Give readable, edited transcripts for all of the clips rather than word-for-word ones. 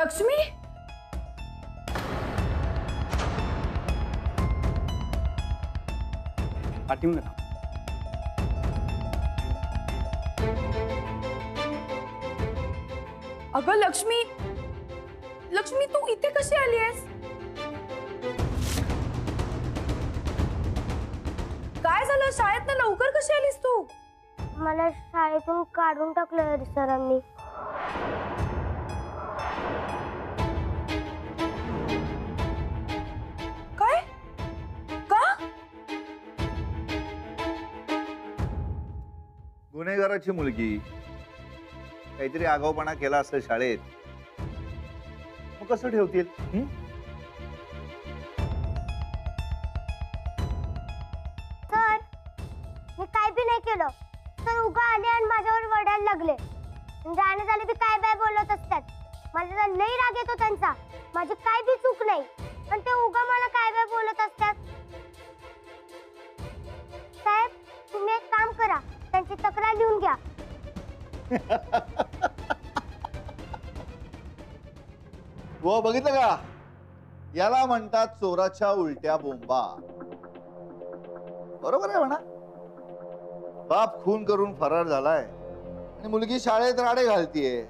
लक्ष्मी, पाठीमागे अगं लक्ष्मी, लक्ष्मी तू इथे कशी आली आहेस? काय झालं? शाळेत लवकर कशी आलीस तू? मला शाळेतून काढून टाकलं सरांनी. काय? का? गुन्हेगाराची मुलगी काहीतरी आगाऊपणा केला असेल शाळेत, मग कसं ठेवतील? सर, मी काय बी नाही केलं. सर उगा आले आणि माझ्यावर वडायला लागले. जाणे झाले बी काय बाय बोलत असतात. मला लई राग येतो त्यांचा. माझी काय बी चूक नाही पण ते उगा मला काय बाय बोलत असतात. साहेब, तुम्ही एक काम करा, त्यांची तक्रार लिहून घ्या. हो, बघितलं का? याला म्हणतात चोराच्या उलट्या बोंबा. बरोबर आहे म्हणा. बाप खून करून फरार झालाय आणि मुलगी शाळेत राडे घालतीये.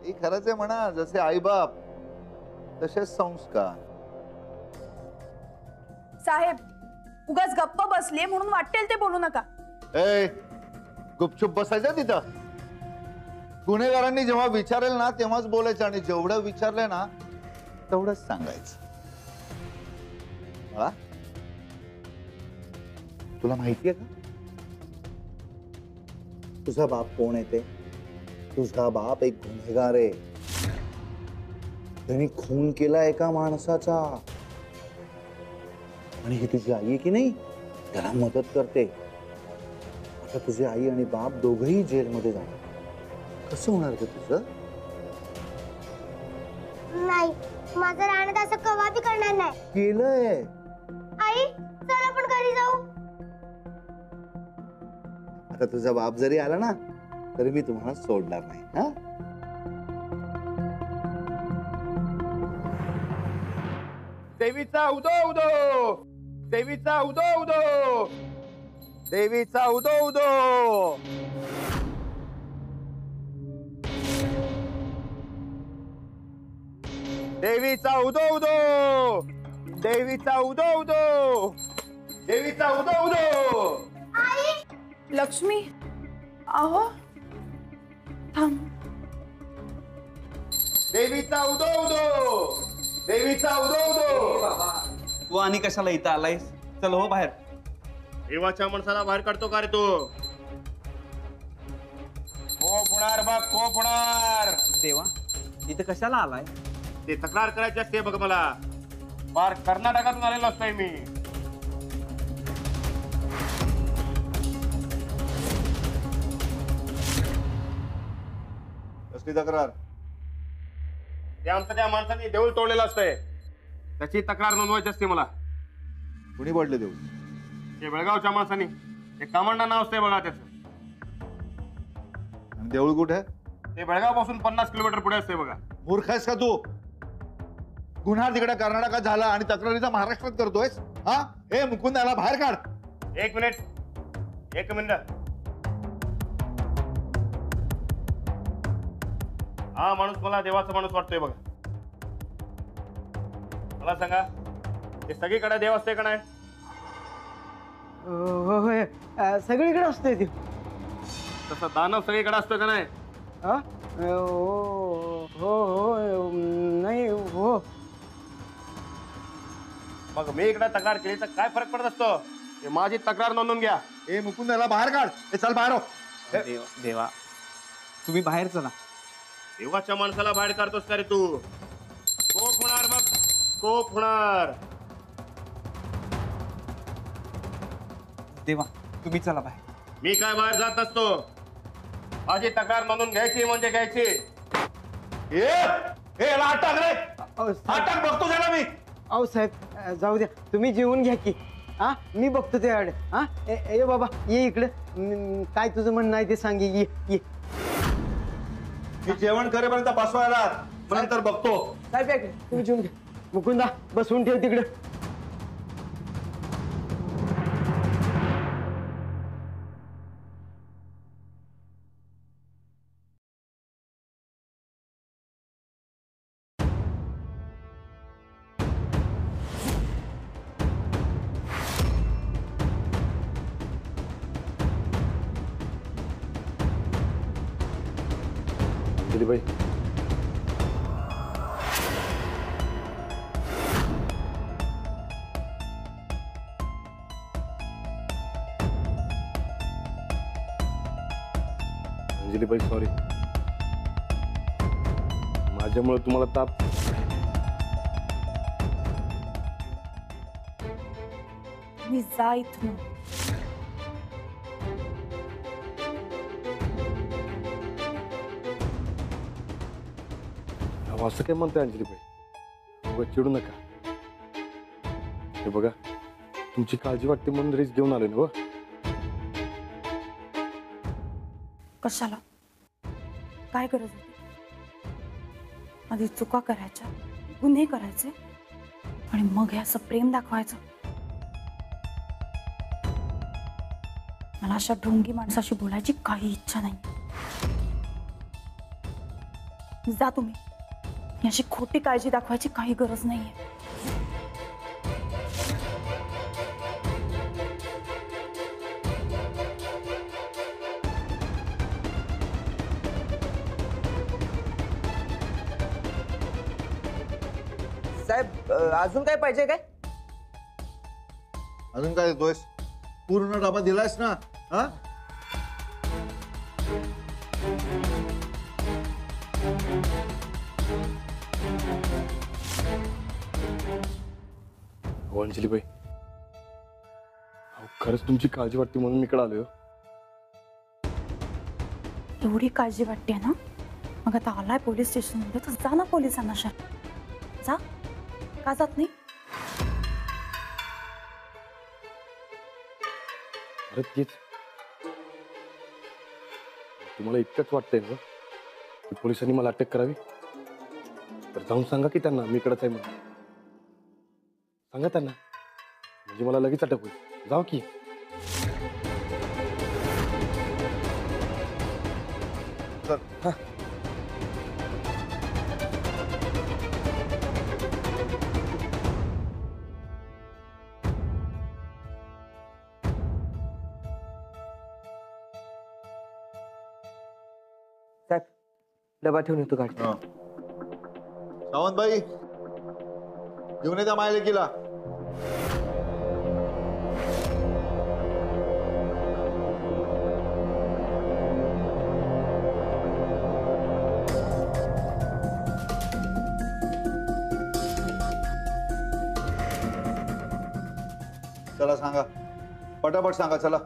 ही खरंच आहे म्हणा. जसे आई बाप तसेच संस्कार. साहेब, उगाच गप्प बसले म्हणून वाटेल ते बोलू नका. ए, गुपचूप बसायचं तिथं. गुन्हेगारांनी जेव्हा विचारेल ना तेव्हाच बोलायचं आणि जेवढं विचारलंय ना तेवढंच सांगायचं. मला तुला माहितीये का तुझा बाप कोण आहे ते? तुझा बाप एक गुन्हेगार आहे. त्यांनी खून केला एका माणसाचा आणि ही तुझी आई आहे की नाही, त्याला मदत करते. आता तुझी आई आणि बाप दोघंही जेलमध्ये जाणार. कसं होणार का तुझं? नाही, माझं राहणं असं कवा बी करणार नाही. केलंय. आई, चल आपण घरी जाऊ. आता तुझा बाप जरी आला ना तरी मी तुम्हाला सोडणार नाही. हा, देवीचा उदो उदो, देवीचा उदो उदो, देवीचा उदो उदो. देवीचा उदो उदो, देवीचा उदो उदो, देवीचा उदो उदो. लक्ष्मी, अहो थांब. देवीचा उदो उदो, देवीचा उदो उदो. तू आणि कशाला इथं आलायस? चल हो बाहेर. देवाच्या माणसाला बाहेर काढतो का रे तू? खूप होणार बघ, खूप होणार. देवा, इथं कशाला आलाय? ते तक्रार करायची असते बघ मला. फार कर्नाटकातून आलेलो असतोय मी. कसली तक्रार? ते आमचं त्या माणसाने देऊळ तोडलेलं असतंय, त्याची तक्रार नोंदवायची असते मला. कुणी पडले देऊ? ते बेळगावच्या माणसाने. ते कामंडा नाव असतंय बघा त्याचं. आणि देऊळ कुठे? ते बेळगाव पासून 50 किलोमीटर पुढे असते बघा. मूर्ख आहेस का तू? गुन्हा तिकडे कर्नाटकात झाला आणि तक्रारीचा महाराष्ट्रात करतोयस? हा, हे मुकुंद याला बाहेर काढ. एक मिनिट. हा माणूस मला देवाचा माणूस वाटतोय बघा. मला सांगा, हे सगळीकडे देव असते का नाही? होय, सगळीकडे असतोय ते. तसं दानव सगळीकडे असतो का नाही? हो हो, नाही हो. मग मी इकडे तक्रार केली तर काय फरक पडत असतो? हे माझी तक्रार नोंदवून घ्या. हे मुकुंद याला बाहेर काढ. हे चल बाहेर हो. देवा, तुम्ही बाहेर चला. देवाच्या माणसाला बाहेर काढतोस का रे तू? कोप होणार मग, कोप होणार. देवा, तुम्ही चला बाहेर. मी काय बाहेर जात नसतो. माझी तक्रार नोंदवून घ्यायची म्हणजे घ्यायची. याला अटक रे. अटक बघतो त्याला मी. अहो साहेब, जाऊ द्या, तुम्ही जेवून घ्या की. हा, मी बघतो त्याकडे. हा, ए बाबा, ये इकडे. काय तुझं म्हणणं आहे ते सांगे. ये. मी जेवण करेपर्यंत बसवायला नंतर बघतो. साहेब या की, तुम्ही जेवून घ्या. मुकुंदा बसवून ठेव तिकडे. भाई अंजली भाई सॉरी, माझ्यामुळे तुम्हाला ताप. मी जा इथून. असं काय म्हणताय अंजली भाई, उगाच चिडू नका. हे बघा तुमची काळजी वाटते म्हणून रिस्क घेऊन आले ना. व कशाला? काय गरज होती? आधी चुका करायच्या, गुन्हे करायचे आणि मग हे असं प्रेम दाखवायचं. मला अशा ढोंगी माणसाशी बोलायची काही इच्छा नाही. जा तुम्ही. याची खोटी काळजी दाखवायची काही गरज नाहीये. साहेब अजून काय पाहिजे काय? अजून काय देतोयस? पूर्ण डबा दिलायस ना? हा हो अंजली भाई, खरंच तुमची काळजी वाटते म्हणून मी इकडे आलोय. एवढी काळजी वाटते ना, मग आता आलाय पोलीस स्टेशनमध्ये तर जा ना पोलिसांना. जा. का जात नाही? अरे तेच, तुम्हाला इतकंच वाटतंय ना की पोलिसांनी मला अटक करावी, तर जाऊन सांगा की त्यांना मी इकडंच आहे म्हणून. सांगा त्यांना, म्हणजे मला लगेच अटक होईल. जाऊ की. साहेब डबा ठेवून येतो गाडी. सावंतबाई घेऊन येत्या माय लेकीला. चला सांगा, पटापट सांगा. चला.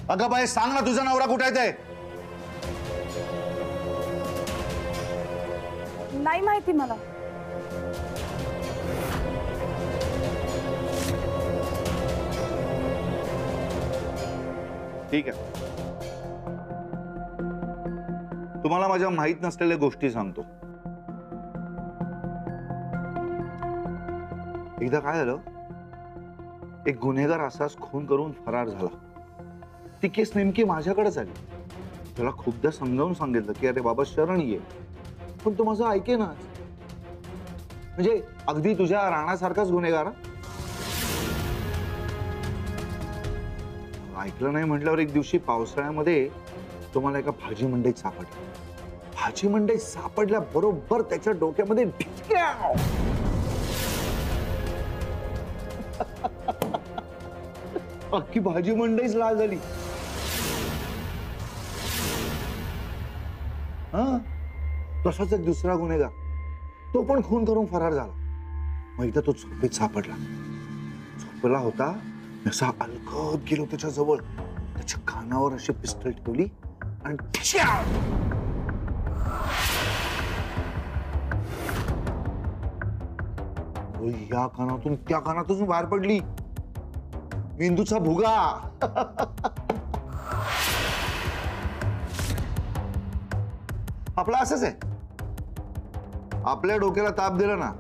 अगं बाई सांग ना, तुझा नवरा कुठे आहे ते? नाही माहिती मला. ठीक आहे, तुम्हाला माझ्या माहित नसलेल्या गोष्टी सांगतो. एकदा काय झालं, एक गुन्हेगार असाच खून करून फरार झाला. ती केस नेमकी माझ्याकडेच आली. त्याला खूपदा समजावून सांगितलं की अरे बाबा शरण ये, पण तो माझं ऐकेनाच. म्हणजे अगदी तुझ्या राणासारखाच गुन्हेगार. ऐकलं नाही म्हटल्यावर एक दिवशी पावसाळ्यामध्ये तो मला एका भाजी मंडईत सापडला. भाजी मंडईत सापडल्या बरोबर त्याच्या डोक्यामध्ये ढिचक्याव. अख्खी भाजी मंडईच लाल झाली. हा, तसाच एक दुसरा गुन्हेगार, तो पण खून करून फरार झाला. मग एकदा तो झोपेत सापडला. झोपला होता, असा अलगद गेलो त्याच्या जवळ, त्याच्या कानावर अशी पिस्टल ठेवली आणि छ्या! या कानातून त्या कानातून बाहेर पडली मेंदूचा भुगा. आपला असंच आहे, आपल्या डोक्याला ताप दिला ना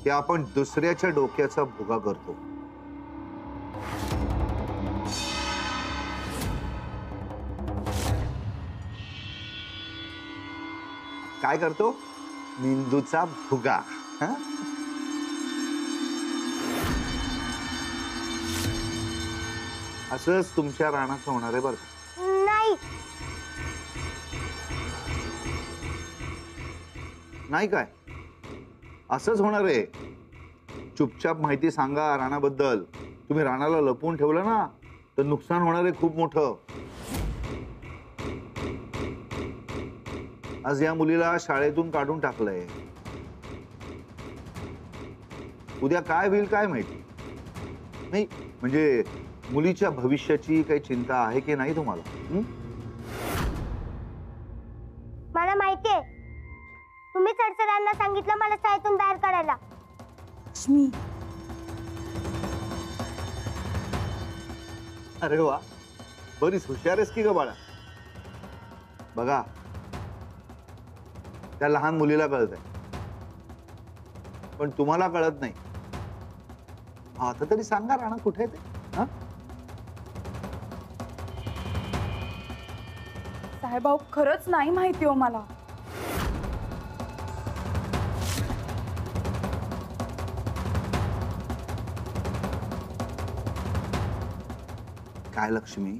की आपण दुसऱ्याच्या डोक्याचा भुगा करतो. काय करतो? मेंदूचा भुगा. हा? असंच तुमच्या रानाचं होणार आहे बरं का? नाही. नाही काय? असंच होणार आहे. चुपचाप माहिती सांगा राणाबद्दल. तुम्ही राणाला लपवून ठेवलं ना तर नुकसान होणार आहे खूप मोठं. आज या मुलीला शाळेतून काढून टाकलंय. उद्या काय होईल काय माहिती. नाही म्हणजे मुलीच्या भविष्याची काही चिंता आहे की नाही तुम्हाला? मला माहितीये, तुम्ही सरांना सांगितलं मला शाळेतून बाहेर काढायला. लक्ष्मी, अरे वा, बरीच हुशार आहेस की ग बाळा. बघा, त्या लहान मुलीला कळत आहे पण तुम्हाला कळत नाही. आता तरी सांगा राणा कुठे आहे ते? हा? साहेब अहो खरंच नाही माहिती हो मला. काय लक्ष्मी,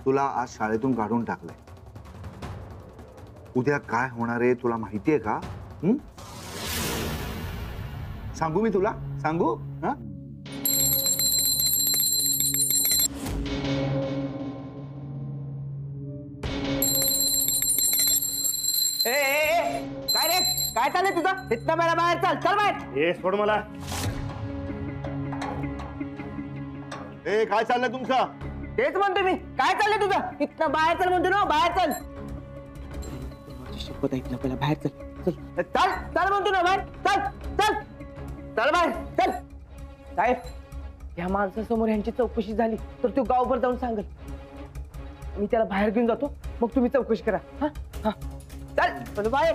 तुला आज शाळेतून काढून टाकलंय. उद्या काय होणार आहे तुला माहितीये का? सांगू मी तुला? सांगू? हा? काय रे, काय चाललंय तुझं? इथनं मला बाहेर चल, चल बाहेर. हे सोड मला. ए काय चाललंय तुमचं? तेच म्हणतो मी, काय चाललंय तुझं? इथनं बाहेर चल म्हणतो ना, बाहेर चल. माझी शपथ ऐक ना, पहिला बाहेर चल. चल चल चल म्हणतो ना, बाहेर चल. चल चल बाहेर चल. साहेब, या माणसासमोर यांची चौकशी झाली तर तो गावभर जाऊन सांगेल. मी त्याला बाहेर घेऊन जातो, मग तुम्ही चौकशी करा. हा हा चल चल बाहेर.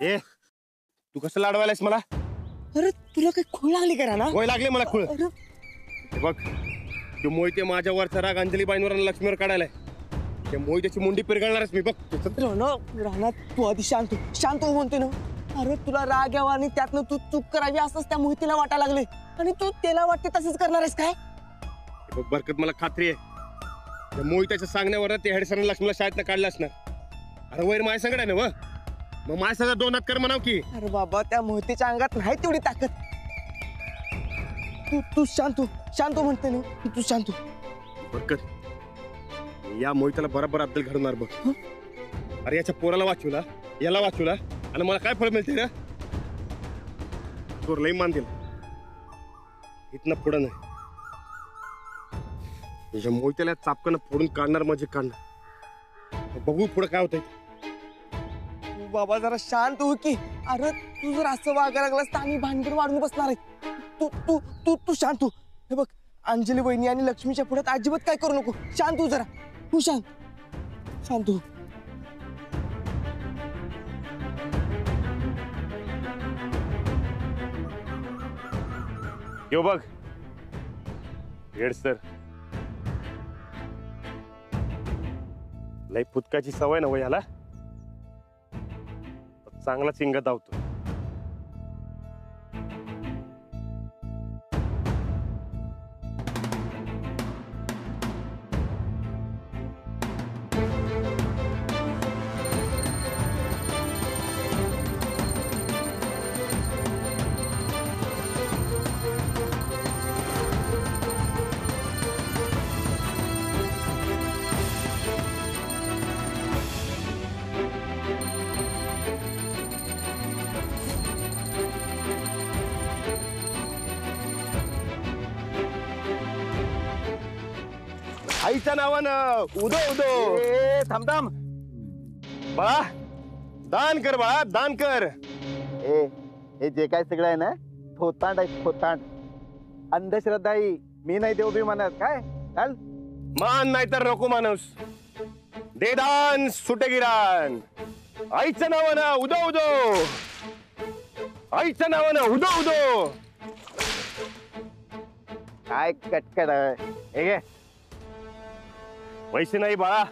ए तू कसं लाडवायलास मला? अरे तुला काही खूळ लागली करा ना? वय लागले मला खुळ. हे बघ, ते मोहिते माझ्यावरचा राग अंजलीबाईंवर आणि लक्ष्मीवर काढायलाय. ते मोहित्याची मुंडी पिरगळणारच मी. बघ राहणार, तू आधी शांत हो म्हणतोय ना. अरे तुला राग यावा आणि त्यातनं तू चूक करावी असंच त्या मोहितीला वाटायला लागले आणि तू त्याला वाटते तसंच करणार आहेस काय? बघ बरकत, मला खात्री आहे त्या मोहित्याच्या सांगण्यावर ते हेडसरने लक्ष्मीला शाळेतनं काढलं असणार. अरे वैर माझ्या संगड आहे ना व, मग माझ्या सगळं दोन हात कर म्हणाव की. अरे बाबा, त्या मोहितीच्या अंगात नाही तेवढी ताकद. तू शांत हो म्हणते ना, तू शांत हो. बरकत, या मोहिताला बरोबर अद्दल घडवणार बघ. अरे याच्या पोराला वाचवला, याला वाचवला आणि मला काय फळ मिळते रे? तोर लई मान दिला. इथनं पुढं नाही. तुझ्या मोहित्याला चापकानं फोडून काढणार म्हणजे काढणार. बघू पुढं काय होतंय. बाबा जरा शांत हो की. अरे तू जर असं वागायला लागलास तर आम्ही भानगड वाढून बसणार आहे. तू शांत हो. हे बघ, अंजली वहिनी आणि लक्ष्मीच्या पुढ्यात अजिबात काय करू नको. शांत हो जरा. तू शांत हो. यो बघ हेड सर, लई फुटकाची सवय ना वय ह्याला. चांगला चिंगत धावतो. आईच्या नावानं उदो उदो. ए थांब थांब. बाळा दान कर बाळा, दान कर. ए हे जे काय सगळं आहे ना थोतांड आहे थोतांड. अंधश्रद्धा ही मी नाही देऊ बी म्हणत काय चाल. मान नाही तर नको माणूस. दे दान सुटे गिरान. आईच्या नावानं उदो उदो. आईच्या नावानं उदो उदो. काय कटकट आहे हे घे. पैसे नाही बाळा,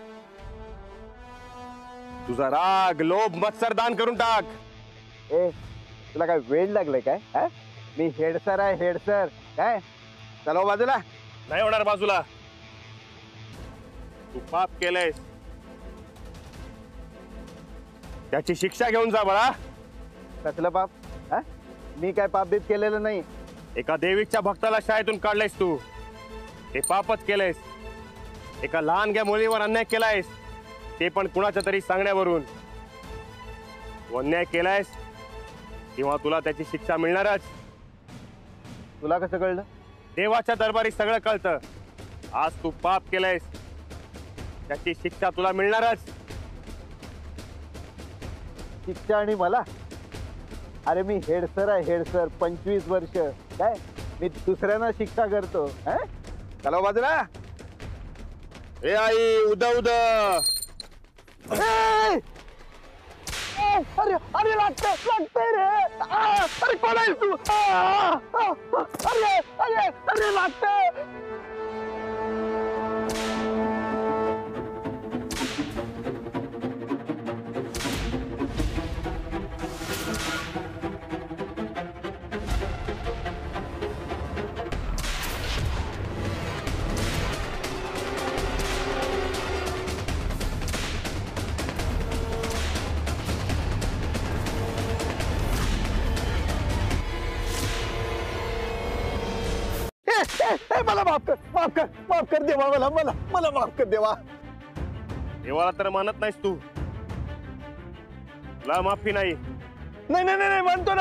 तुझा राग लोभ मत्सर दान करून टाक. ए तुला काय वेळ लागलाय काय हा? मी हेडसर आहे हेडसर काय. चला हो बाजूला. नाही होणार बाजूला. तू पाप केलंयस, त्याची शिक्षा घेऊन जा बाळा. कसलं पाप हा? मी काय पाप बीप केलेलं नाही. एका देवीच्या भक्ताला शाळेतून काढलायस तू, ते पापच केलंयस. एका लहानग्या मुलीवर अन्याय केलायस, ते पण कुणाच्या तरी सांगण्यावरून. तू अन्याय केलायस तेव्हा तुला त्याची शिक्षा मिळणारच. तुला कसं कळलं. देवाच्या दरबारी सगळं कळतं. आज तू पाप केलंयस, त्याची शिक्षा तुला मिळणारच. शिक्षा आणि मला. अरे मी हेडसर आहे हेडसर 25 वर्ष काय. मी दुसऱ्यांना शिक्षा करतो हा? चला हो बाजूला. ए आई उदा उदा. अरे अरे लागतंय रे. अरे कोण आहेस तू. अरे अरे अरे लागतंय. मला माफ कर देवा. मला माफ कर देवा. देवाला तर मानत नाहीस तू, तुला माफी नाही. नाही म्हणतो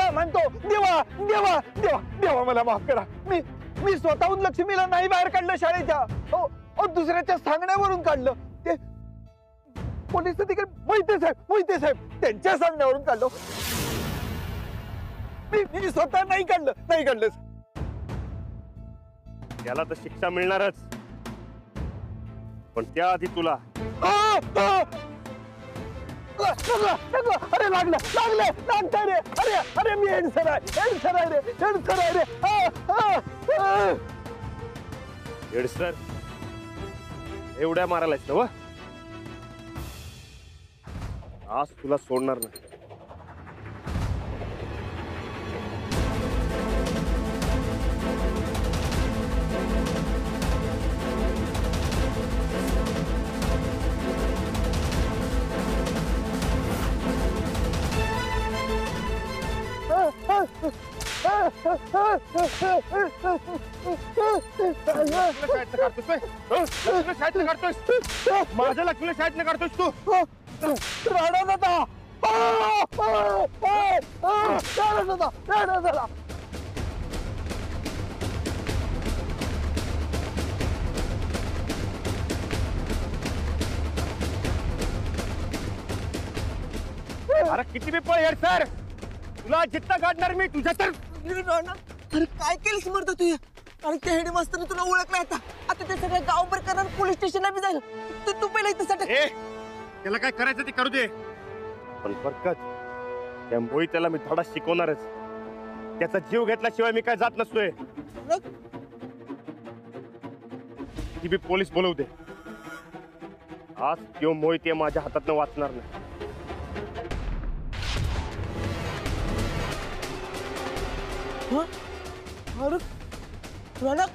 देवा मला माफ करा. मी स्वतःहून लक्ष्मीला नाही बाहेर काढलं शाळेच्या. दुसऱ्याच्या सांगण्यावरून काढलं. ते पोलीस अधिकारी मोहिते साहेब त्यांच्या सांगण्यावरून काढलं. मी स्वतः नाही काढलं. त्याला तर शिक्षा मिळणारच, पण त्याआधी तुला. अरे लागतंय रे. अरे मी हेडसर आहे रे. हेडसर एवढ्या मारायलाच ना. आज तुला सोडणार नाही. माझ्या लक्ष्मीला शाळेत काढतोस तू. अरे किती बी पळ सर, तुला जित्ता काढणार मी तुझ्या तर. अरे काय केलं समर्थ तू. अरे त्या हेडमास्टरने तुला ओळखलं आता ते सगळं गावभर करणार पोलीस स्टेशनला बी जाईल. तू पहिला इथं सटक. त्याला काय करायचं ते करू दे, पण बरकत त्या मोहित त्याला मी थोडा शिकवणारच. त्याचा जीव घेतल्याशिवाय मी काय जात नसतोय. ती बी पोलीस बोलवू दे. आज किंवा मोहित माझ्या हातातनं वाचणार नाही. अरे रौनक